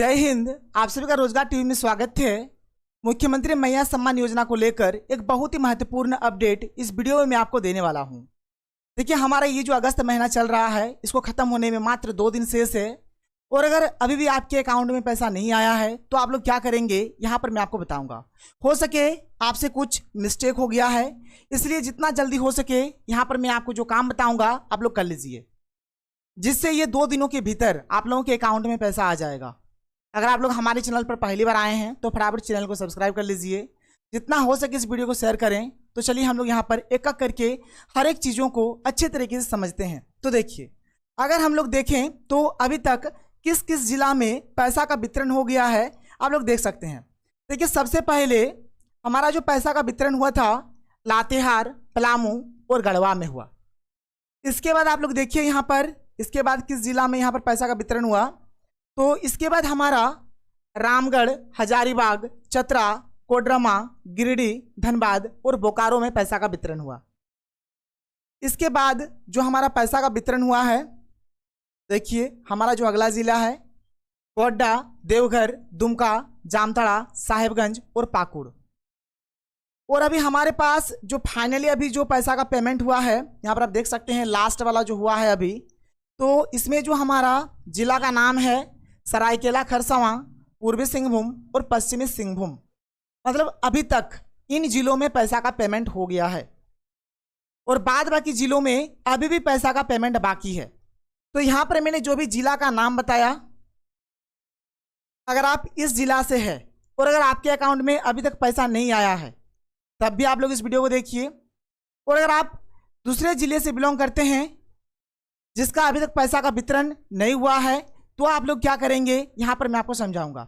जय हिंद। आप सभी का रोजगार टीवी में स्वागत है। मुख्यमंत्री मैया सम्मान योजना को लेकर एक बहुत ही महत्वपूर्ण अपडेट इस वीडियो में मैं आपको देने वाला हूं। देखिए, हमारा ये जो अगस्त महीना चल रहा है, इसको खत्म होने में मात्र 2 दिन शेष है और अगर अभी भी आपके अकाउंट में पैसा नहीं आया है तो आप लोग क्या करेंगे, यहाँ पर मैं आपको बताऊंगा। हो सके आपसे कुछ मिस्टेक हो गया है, इसलिए जितना जल्दी हो सके यहाँ पर मैं आपको जो काम बताऊंगा आप लोग कर लीजिए, जिससे ये 2 दिनों के भीतर आप लोगों के अकाउंट में पैसा आ जाएगा। अगर आप लोग हमारे चैनल पर पहली बार आए हैं तो फटाफट चैनल को सब्सक्राइब कर लीजिए, जितना हो सके इस वीडियो को शेयर करें। तो चलिए हम लोग यहाँ पर एक एक करके हर एक चीज़ों को अच्छे तरीके से समझते हैं। तो देखिए, अगर हम लोग देखें तो अभी तक किस किस जिला में पैसा का वितरण हो गया है आप लोग देख सकते हैं। देखिए, सबसे पहले हमारा जो पैसा का वितरण हुआ था लातेहार, पलामू और गढ़वा में हुआ। इसके बाद आप लोग देखिए यहाँ पर, इसके बाद किस जिला में यहाँ पर पैसा का वितरण हुआ, तो इसके बाद हमारा रामगढ़, हजारीबाग, चतरा, कोडरमा, गिरिडीह, धनबाद और बोकारो में पैसा का वितरण हुआ। इसके बाद जो हमारा पैसा का वितरण हुआ है, देखिए हमारा जो अगला जिला है गोड्डा, देवघर, दुमका, जामताड़ा, साहेबगंज और पाकुड़। और अभी हमारे पास जो फाइनली अभी जो पैसा का पेमेंट हुआ है, यहाँ पर आप देख सकते हैं लास्ट वाला जो हुआ है अभी, तो इसमें जो हमारा जिला का नाम है सरायकेला खरसावां, पूर्वी सिंहभूम और पश्चिमी सिंहभूम, मतलब अभी तक इन जिलों में पैसा का पेमेंट हो गया है और बाद बाकी जिलों में अभी भी पैसा का पेमेंट बाकी है। तो यहाँ पर मैंने जो भी जिला का नाम बताया, अगर आप इस जिला से है और अगर आपके अकाउंट में अभी तक पैसा नहीं आया है तब भी आप लोग इस वीडियो को देखिए। और अगर आप दूसरे जिले से बिलोंग करते हैं जिसका अभी तक पैसा का वितरण नहीं हुआ है तो आप लोग क्या करेंगे, यहाँ पर मैं आपको समझाऊंगा।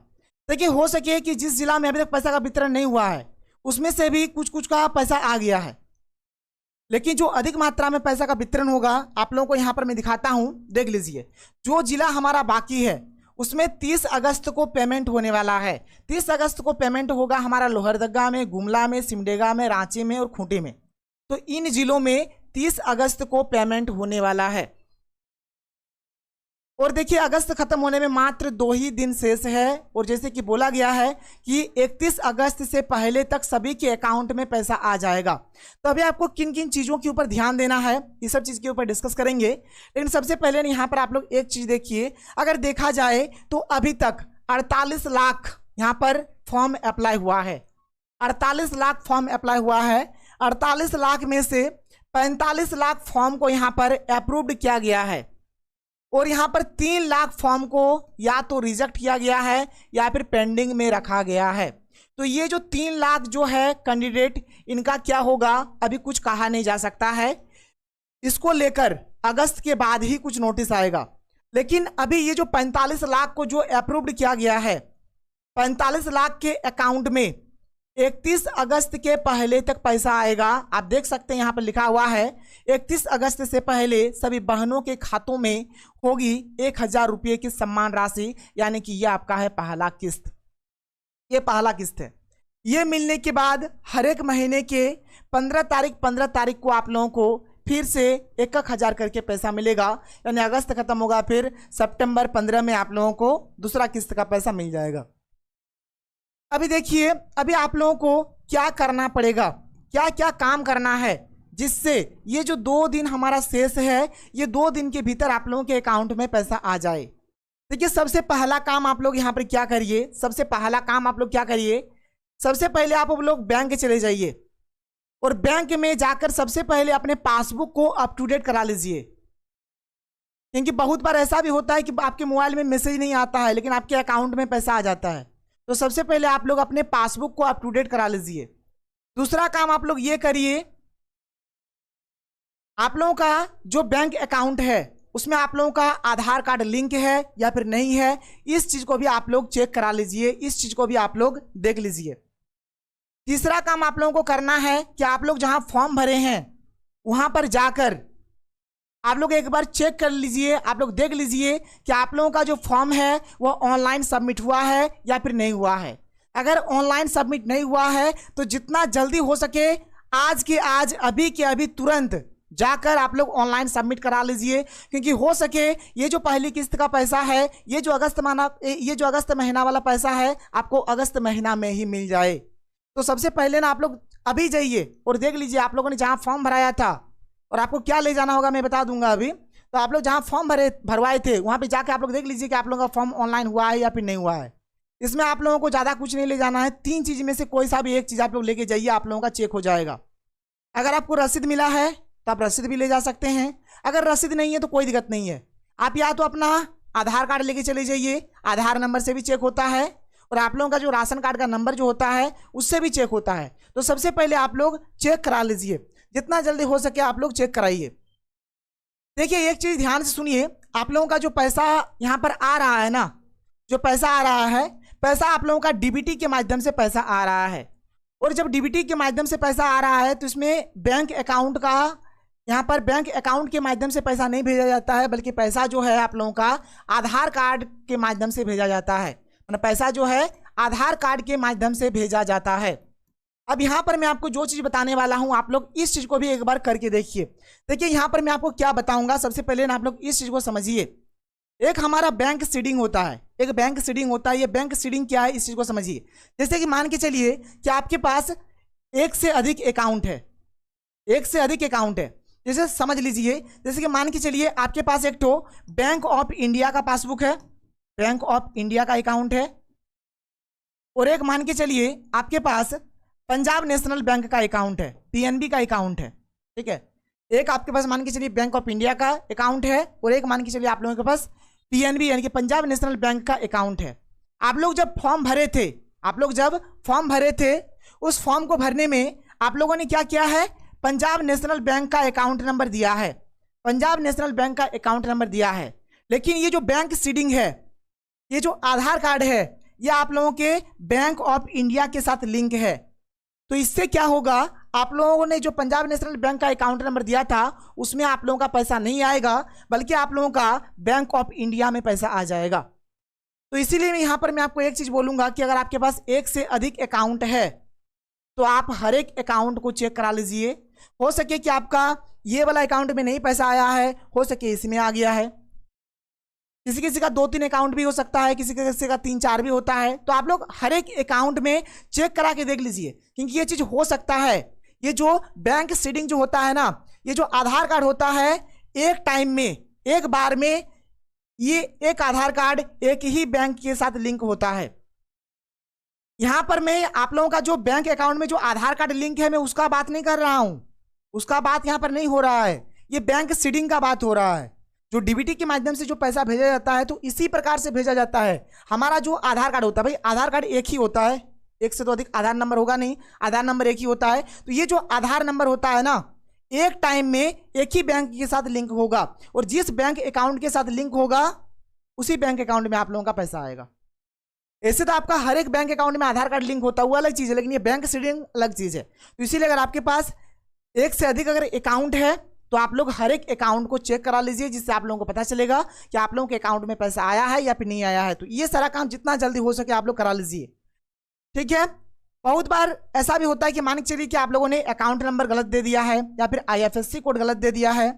देखिए, हो सके कि जिस जिला में अभी तक पैसा का वितरण नहीं हुआ है उसमें से भी कुछ कुछ का पैसा आ गया है, लेकिन जो अधिक मात्रा में पैसा का वितरण होगा आप लोगों को यहाँ पर मैं दिखाता हूँ, देख लीजिए। जो जिला हमारा बाकी है उसमें 30 अगस्त को पेमेंट होने वाला है। 30 अगस्त को पेमेंट होगा हमारा लोहरदगा में, गुमला में, सिमडेगा में, रांची में और खूंटी में। तो इन जिलों में 30 अगस्त को पेमेंट होने वाला है। और देखिए, अगस्त खत्म होने में मात्र 2 ही दिन शेष है और जैसे कि बोला गया है कि 31 अगस्त से पहले तक सभी के अकाउंट में पैसा आ जाएगा। तो अभी आपको किन किन चीज़ों के ऊपर ध्यान देना है, ये सब चीज़ के ऊपर डिस्कस करेंगे। लेकिन सबसे पहले यहाँ पर आप लोग एक चीज़ देखिए, अगर देखा जाए तो अभी तक 48 लाख यहाँ पर फॉर्म अप्लाई हुआ है। 48 लाख फॉर्म अप्लाई हुआ है। 48 लाख में से 45 लाख फॉर्म को यहाँ पर अप्रूव्ड किया गया है और यहाँ पर 3 लाख फॉर्म को या तो रिजेक्ट किया गया है या फिर पेंडिंग में रखा गया है। तो ये जो 3 लाख जो है कैंडिडेट, इनका क्या होगा अभी कुछ कहा नहीं जा सकता है। इसको लेकर अगस्त के बाद ही कुछ नोटिस आएगा। लेकिन अभी ये जो 45 लाख को जो अप्रूव्ड किया गया है, 45 लाख के अकाउंट में 31 अगस्त के पहले तक पैसा आएगा। आप देख सकते हैं यहाँ पर लिखा हुआ है 31 अगस्त से पहले सभी बहनों के खातों में होगी 1000 रुपये की सम्मान राशि, यानी कि ये आपका है पहला किस्त। ये पहला किस्त है। ये मिलने के बाद हर एक महीने के 15 तारीख को आप लोगों को फिर से 1000 करके पैसा मिलेगा, यानी अगस्त खत्म होगा फिर सितंबर 15 में आप लोगों को दूसरा किस्त का पैसा मिल जाएगा। अभी देखिए, अभी आप लोगों को क्या करना पड़ेगा, क्या क्या काम करना है, जिससे ये जो 2 दिन हमारा शेष है, ये 2 दिन के भीतर आप लोगों के अकाउंट में पैसा आ जाए। देखिए, सबसे पहला काम आप लोग यहाँ पर क्या करिए, सबसे पहला काम आप लोग क्या करिए, सबसे पहले आप लोग बैंक चले जाइए और बैंक में जाकर सबसे पहले अपने पासबुक को अप टू डेट करा लीजिए। क्योंकि बहुत बार ऐसा भी होता है कि आपके मोबाइल में मैसेज नहीं आता है लेकिन आपके अकाउंट में पैसा आ जाता है। तो सबसे पहले आप लोग अपने पासबुक को अप टू डेट करा लीजिए। दूसरा काम आप लोग ये करिए, आप लोगों का जो बैंक अकाउंट है उसमें आप लोगों का आधार कार्ड लिंक है या फिर नहीं है, इस चीज को भी आप लोग चेक करा लीजिए, इस चीज को भी आप लोग देख लीजिए। तीसरा काम आप लोगों को करना है कि आप लोग जहां फॉर्म भरे हैं वहां पर जाकर आप लोग एक बार चेक कर लीजिए, आप लोग देख लीजिए कि आप लोगों का जो फॉर्म है वो ऑनलाइन सबमिट हुआ है या फिर नहीं हुआ है। अगर ऑनलाइन सबमिट नहीं हुआ है तो जितना जल्दी हो सके आज के आज, अभी के अभी तुरंत जाकर आप लोग ऑनलाइन सबमिट करा लीजिए, क्योंकि हो सके ये जो पहली किस्त का पैसा है, ये जो अगस्त महीना वाला पैसा है, आपको अगस्त महीना में ही मिल जाए। तो सबसे पहले ना आप लोग अभी जाइए और देख लीजिए आप लोगों ने जहाँ फॉर्म भराया था, और आपको क्या ले जाना होगा मैं बता दूंगा अभी। तो आप लोग जहाँ फॉर्म भरवाए थे वहाँ पे जाके आप लोग देख लीजिए कि आप लोगों का फॉर्म ऑनलाइन हुआ है या फिर नहीं हुआ है। इसमें आप लोगों को ज़्यादा कुछ नहीं ले जाना है, 3 चीज़ में से कोई सा भी एक चीज़ आप लोग लेके जाइए, आप लोगों का चेक हो जाएगा। अगर आपको रसीद मिला है तो आप रसीद भी ले जा सकते हैं, अगर रसीद नहीं है तो कोई दिक्कत नहीं है। आप या तो अपना आधार कार्ड लेके चले जाइए, आधार नंबर से भी चेक होता है, और आप लोगों का जो राशन कार्ड का नंबर जो होता है उससे भी चेक होता है। तो सबसे पहले आप लोग चेक करा लीजिए, जितना जल्दी हो सके आप लोग चेक कराइए। देखिए एक चीज़ ध्यान से सुनिए, आप लोगों का जो पैसा यहाँ पर आ रहा है ना, जो पैसा आ रहा है, पैसा आप लोगों का डीबीटी के माध्यम से पैसा आ रहा है। और जब डीबीटी के माध्यम से पैसा आ रहा है तो इसमें बैंक अकाउंट का, यहाँ पर बैंक अकाउंट के माध्यम से पैसा नहीं भेजा जाता है, बल्कि पैसा जो है आप लोगों का आधार कार्ड के माध्यम से भेजा जाता है। मतलब पैसा जो है आधार कार्ड के माध्यम से भेजा जाता है। अब यहाँ पर मैं आपको जो चीज़ बताने वाला हूँ, आप लोग इस चीज़ को भी एक बार करके देखिए। देखिए यहाँ पर मैं आपको क्या बताऊँगा, सबसे पहले ना आप लोग इस चीज़ को समझिए। एक हमारा बैंक सीडिंग होता है, एक बैंक सीडिंग होता है। ये बैंक सीडिंग क्या है इस चीज़ को समझिए। जैसे कि मान के चलिए कि आपके पास एक से अधिक अकाउंट है, एक से अधिक अकाउंट है। जैसे समझ लीजिए, जैसे कि मान के चलिए आपके पास एक तो बैंक ऑफ इंडिया का पासबुक है, बैंक ऑफ इंडिया का अकाउंट है, और एक मान के चलिए आपके पास पंजाब नेशनल बैंक का अकाउंट है, पीएनबी का अकाउंट है। ठीक है, एक आपके पास मान के चलिए बैंक ऑफ इंडिया का अकाउंट है, और एक मान के चलिए आप लोगों के पास पीएनबी यानी कि पंजाब नेशनल बैंक का अकाउंट है। आप लोग जब फॉर्म भरे थे, आप लोग जब फॉर्म भरे थे, उस फॉर्म को भरने में आप लोगों ने क्या किया है, पंजाब नेशनल बैंक का अकाउंट नंबर दिया है, पंजाब नेशनल बैंक का अकाउंट नंबर दिया है। लेकिन ये जो बैंक सीडिंग है, ये जो आधार कार्ड है, ये आप लोगों के बैंक ऑफ इंडिया के साथ लिंक है। तो इससे क्या होगा, आप लोगों ने जो पंजाब नेशनल बैंक का अकाउंट नंबर दिया था उसमें आप लोगों का पैसा नहीं आएगा, बल्कि आप लोगों का बैंक ऑफ इंडिया में पैसा आ जाएगा। तो इसीलिए मैं यहाँ पर मैं आपको एक चीज़ बोलूँगा कि अगर आपके पास एक से अधिक अकाउंट है तो आप हर एक अकाउंट को चेक करा लीजिए। हो सके कि आपका ये वाला अकाउंट में नहीं पैसा आया है, हो सके इसमें आ गया है। किसी किसी का 2-3 अकाउंट भी हो सकता है, किसी किसी का 3-4 भी होता है। तो आप लोग हर एक अकाउंट में चेक करा के देख लीजिए, क्योंकि ये चीज़ हो सकता है, ये जो बैंक सीडिंग जो होता है ना, ये जो आधार कार्ड होता है, एक टाइम में, एक बार में ये एक आधार कार्ड एक ही बैंक के साथ लिंक होता है। यहाँ पर मैं आप लोगों का जो बैंक अकाउंट में जो आधार कार्ड लिंक है, मैं उसका बात नहीं कर रहा हूँ, उसका बात यहाँ पर नहीं हो रहा है। ये बैंक सीडिंग का बात हो रहा है। जो डीबीटी के माध्यम से जो पैसा भेजा जाता है, तो इसी प्रकार से भेजा जाता है। हमारा जो आधार कार्ड होता है, भाई आधार कार्ड एक ही होता है, एक से तो अधिक आधार नंबर होगा नहीं, आधार नंबर एक ही होता है। तो ये जो आधार नंबर होता है ना, एक टाइम में एक ही बैंक के साथ लिंक होगा, और जिस बैंक अकाउंट के साथ लिंक होगा उसी बैंक अकाउंट में आप लोगों का पैसा आएगा। ऐसे तो आपका हर एक बैंक अकाउंट में आधार कार्ड लिंक होता हुआ अलग चीज़ है, लेकिन ये बैंक सीडिंग अलग चीज़ है। तो इसीलिए अगर आपके पास एक से अधिक अगर अकाउंट है तो आप लोग हर एक अकाउंट को चेक करा लीजिए, जिससे आप लोगों को पता चलेगा कि आप लोगों के अकाउंट में पैसा आया है या फिर नहीं आया है। तो ये सारा काम जितना जल्दी हो सके आप लोग करा लीजिए। ठीक है, बहुत बार ऐसा भी होता है कि मान के चलिए कि आप लोगों ने अकाउंट नंबर गलत दे दिया है या फिर IFSC कोड गलत दे दिया है,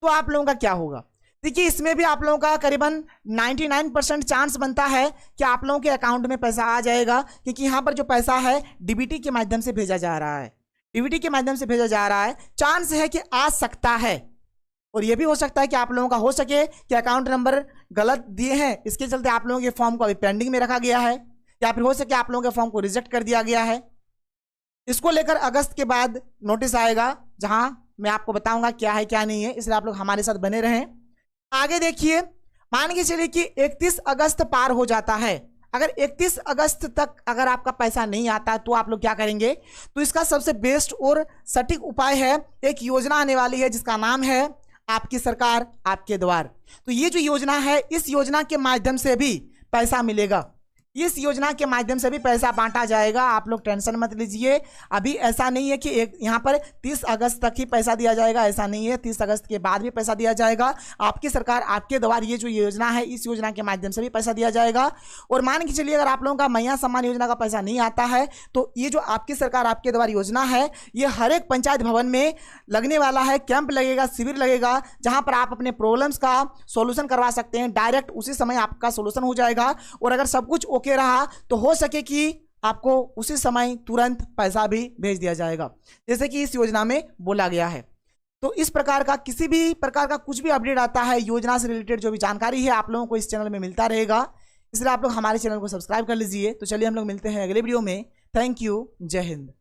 तो आप लोगों का क्या होगा। देखिए इसमें भी आप लोगों का करीबन 99% चांस बनता है कि आप लोगों के अकाउंट में पैसा आ जाएगा, क्योंकि यहाँ पर जो पैसा है डीबीटी के माध्यम से भेजा जा रहा है, डीबीटी के माध्यम से भेजा जा रहा है। चांस है कि आ सकता है, और ये भी हो सकता है कि आप लोगों का हो सके कि अकाउंट नंबर गलत दिए हैं, इसके चलते आप लोगों के फॉर्म को अभी पेंडिंग में रखा गया है, या फिर हो सके आप लोगों के फॉर्म को रिजेक्ट कर दिया गया है। इसको लेकर अगस्त के बाद नोटिस आएगा, जहां मैं आपको बताऊंगा क्या है क्या नहीं है, इसलिए आप लोग हमारे साथ बने रहें। आगे देखिए, मान के चलिए कि 31 अगस्त पार हो जाता है। अगर 31 अगस्त तक अगर आपका पैसा नहीं आता तो आप लोग क्या करेंगे, तो इसका सबसे बेस्ट और सटीक उपाय है, एक योजना आने वाली है जिसका नाम है आपकी सरकार आपके द्वार। तो ये जो योजना है, इस योजना के माध्यम से भी पैसा मिलेगा। इस योजना के माध्यम से भी पैसा बांटा जाएगा, आप लोग टेंशन मत लीजिए। अभी ऐसा नहीं है कि एक यहाँ पर 30 अगस्त तक ही पैसा दिया जाएगा, ऐसा नहीं है, 30 अगस्त के बाद भी पैसा दिया जाएगा। आपकी सरकार आपके द्वारा ये जो योजना है, इस योजना के माध्यम से भी पैसा दिया जाएगा। और मान के चलिए अगर आप लोगों का मैया सम्मान योजना का पैसा नहीं आता है, तो ये जो आपकी सरकार आपके द्वारा योजना है, ये हर एक पंचायत भवन में लगने वाला है, कैंप लगेगा, शिविर लगेगा, जहां पर आप अपने प्रॉब्लम्स का सॉल्यूशन करवा सकते हैं। डायरेक्ट उसी समय आपका सॉल्यूशन हो जाएगा, और अगर सब कुछ ओके रहा तो हो सके कि आपको उसी समय तुरंत पैसा भी भेज दिया जाएगा, जैसे कि इस योजना में बोला गया है। तो इस प्रकार का किसी भी प्रकार का कुछ भी अपडेट आता है, योजना से रिलेटेड जो भी जानकारी है, आप लोगों को इस चैनल में मिलता रहेगा। इसलिए आप लोग हमारे चैनल को सब्सक्राइब कर लीजिए। तो चलिए हम लोग मिलते हैं अगले वीडियो में। थैंक यू, जय हिंद।